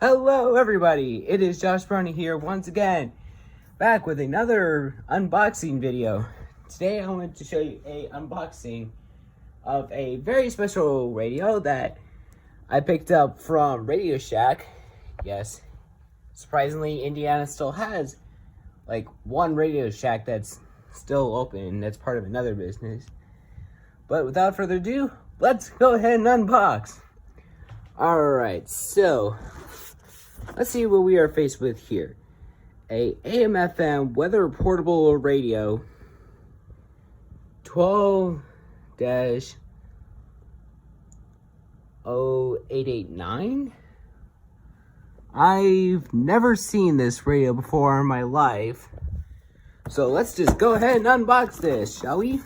Hello everybody, it is Josh Brownie here once again, back with another unboxing video. Today I wanted to show you a unboxing of a very special radio that I picked up from Radio Shack. Yes, surprisingly Indiana still has like one Radio Shack that's still open, that's part of another business. But without further ado, let's go ahead and unbox. Alright, so let's see what we are faced with here. A AM/FM weather portable radio 12-0889. I've never seen this radio before in my life. So let's just go ahead and unbox this, shall we?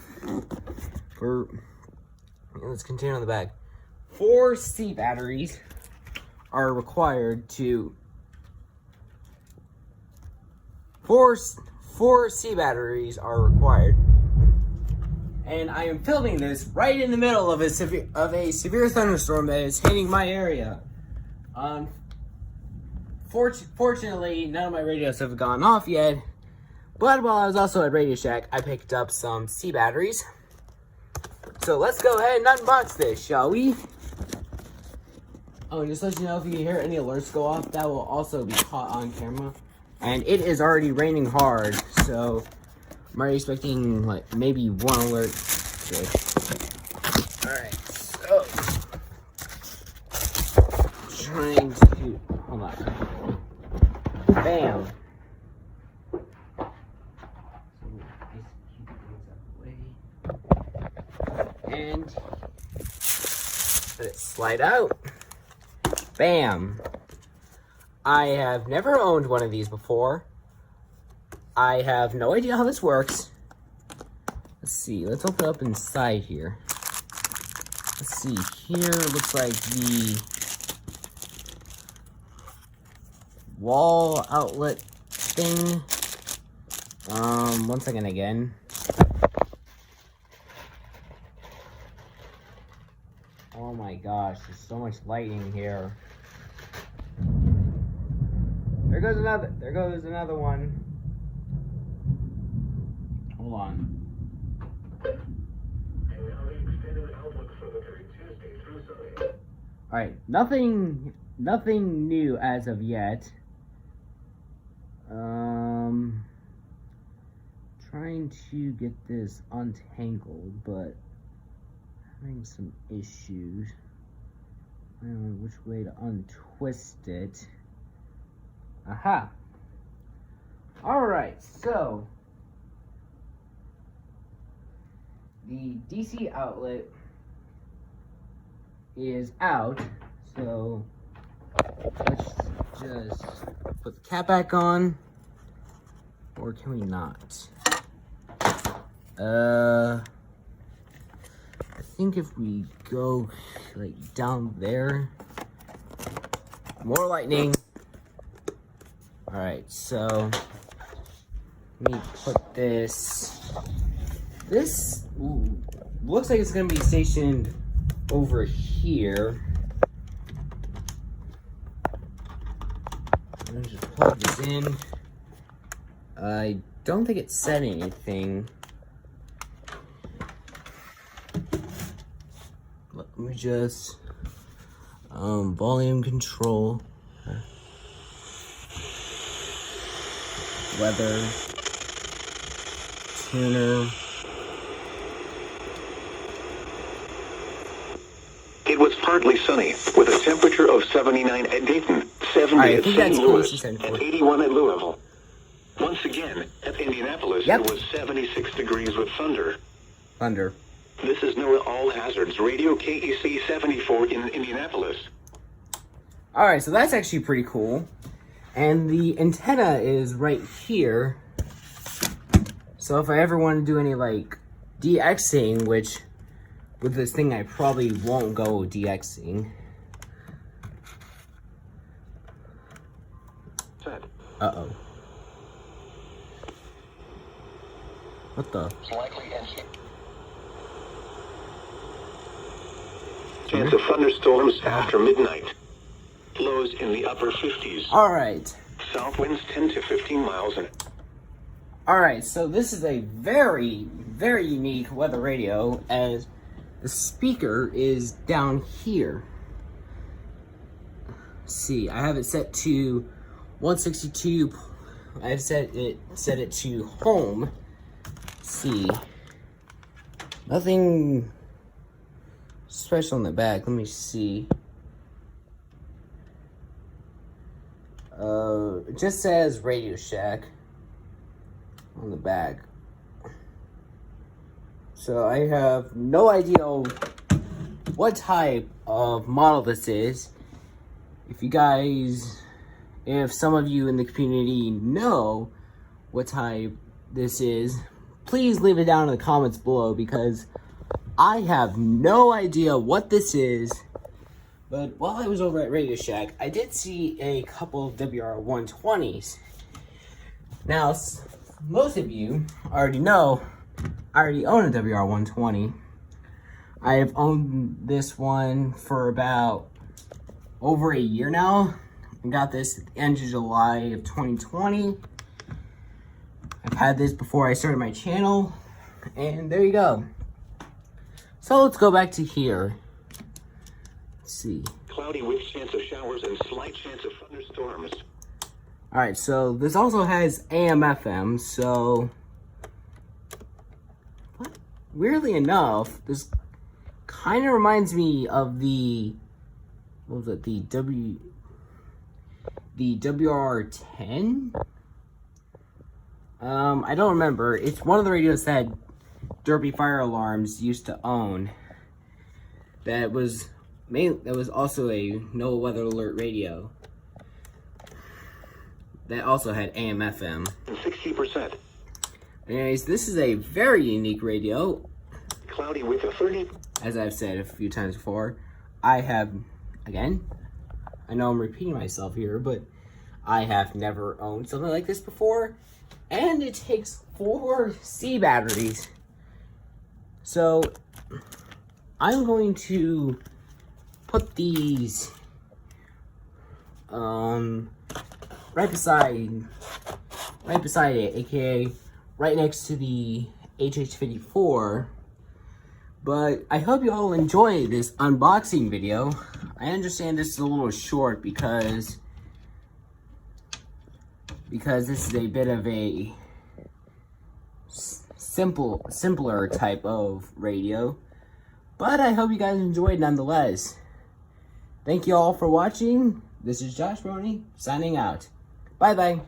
Let's continue on the back. 4 C batteries are required to... Four C batteries are required. And I am filming this right in the middle of a severe thunderstorm that is hitting my area. Fortunately, none of my radios have gone off yet. But while I was also at Radio Shack, I picked up some C batteries. So let's go ahead and unbox this, shall we? Oh, and just to let you know, if you hear any alerts go off, that will also be caught on camera. And it is already raining hard, so I'm already expecting like maybe one alert. Alright, so trying to hold on. Bam. And let it slide out. Bam. I have never owned one of these before. I have no idea how this works. Let's see. Let's open up inside here. Let's see. Here looks like the wall outlet thing. 1 second again. Oh my gosh, there's so much lighting here. There goes another one. Hold on. Alright, nothing new as of yet. Trying to get this untangled, but having some issues. I don't know which way to untwist it. Aha! Alright, so the DC outlet is out, so let's just put the cap back on, or can we not? I think if we go like down there, more lightning. Alright, so let me put this. This looks like it's gonna be stationed over here. Let me just plug this in. I don't think it said anything. Let me just volume control. Weather, tuner. It was partly sunny, with a temperature of 79 at Dayton, 70 at St. Louis, and 81 at Louisville. Once again, at Indianapolis, It was 76 degrees with thunder. Thunder. This is NOAA All Hazards Radio KEC 74 in Indianapolis. Alright, so that's actually pretty cool. And the antenna is right here. So if I ever want to do any like DXing, which with this thing I probably won't go DXing. Uh-oh. What the? Chance of thunderstorms after midnight. Lows in the upper 50s. Alright. South winds 10 to 15 miles an hour. Alright, so this is a very, very unique weather radio, as the speaker is down here. Let's see, I have it set to 162. I've set it to home. Let's see. Nothing special on the back. Let me see. It just says Radio Shack on the back. So I have no idea what type of model this is. If some of you in the community know what type this is, please leave it down in the comments below, because I have no idea what this is. But while I was over at Radio Shack, I did see a couple of WR120s. Now, most of you already know I already own a WR120. I have owned this one for about over a year now. I got this at the end of July of 2020. I've had this before I started my channel, and there you go. So let's go back to here. Let's see. Cloudy with chance of showers and slight chance of thunderstorms. Alright, so this also has AM FM, so weirdly enough, this kind of reminds me of the WR10? I don't remember. It's one of the radios that Derby Fire Alarms used to own. That was also a no weather alert radio. That also had AM FM. 60%. Anyways, this is a very unique radio. Cloudy with a 30. As I've said a few times before, I have, again, I know I'm repeating myself here, but I have never owned something like this before. And it takes 4 C batteries. So, I'm going to put these right beside it, aka right next to the HH54. But I hope you all enjoy this unboxing video. I understand this is a little short because this is a bit of a simpler type of radio. But I hope you guys enjoyed nonetheless. Thank you all for watching. This is Josh Brony signing out. Bye bye.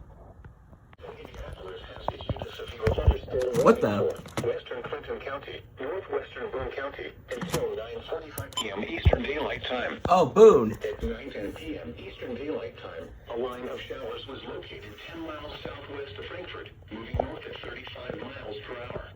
What the? Western Clinton County, northwestern Boone County, until 9:45 p.m. Eastern Daylight Time. Oh, Boone. At 9:10 p.m. Eastern Daylight Time, a line of showers was located 10 miles southwest of Frankfort, moving north at 35 miles per hour.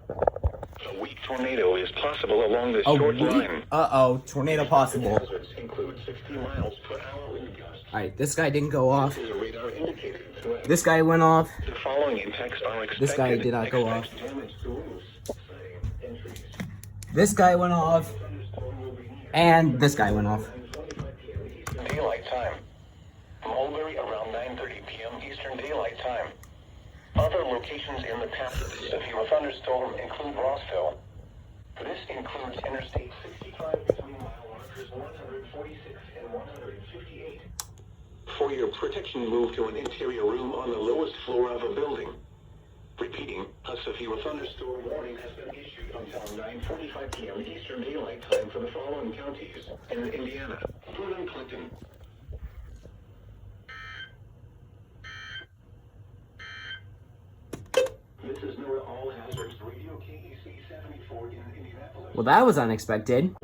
A weak tornado is possible along this short line. Uh-oh, tornado possible. Hazards include 60 miles per hour wind gusts. Alright, this guy didn't go off. This is a radar indicator threat. This guy went off. The following impacts are expected. This guy did not go off. Damage to roofs, siding, entries. This guy went off. And this guy went off. Daylight time. Mulberry around 9:30 p.m. Eastern Daylight Time. Other locations in the path of the severe thunderstorm include Rossville. This includes Interstate 65 between mile markers 146 and 158. For your protection, move to an interior room on the lowest floor of a building. Repeating, a severe thunderstorm warning has been issued until 9:45 p.m. Eastern Daylight Time for the following counties in Indiana: Boone and Clinton. This is NOAA All Hazards Radio KEC 74 in Indianapolis. Well, that was unexpected.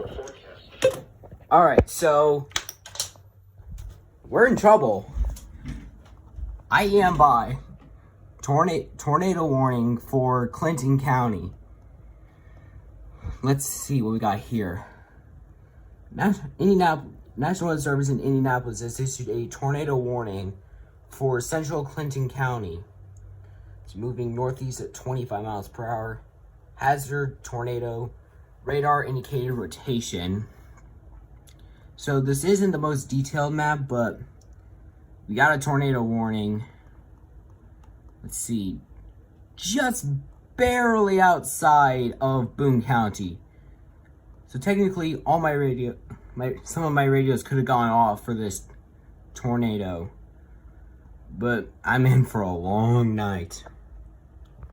Alright, so we're in trouble. I am by tornado warning for Clinton County. Let's see what we got here. National Weather Service in Indianapolis has issued a tornado warning for central Clinton County. It's moving northeast at 25 miles per hour. Hazard tornado, radar indicated rotation. So this isn't the most detailed map, but We got a tornado warning. Let's see. Just barely outside of Boone County. So technically, all some of my radios could have gone off for this tornado. But I'm in for a long night.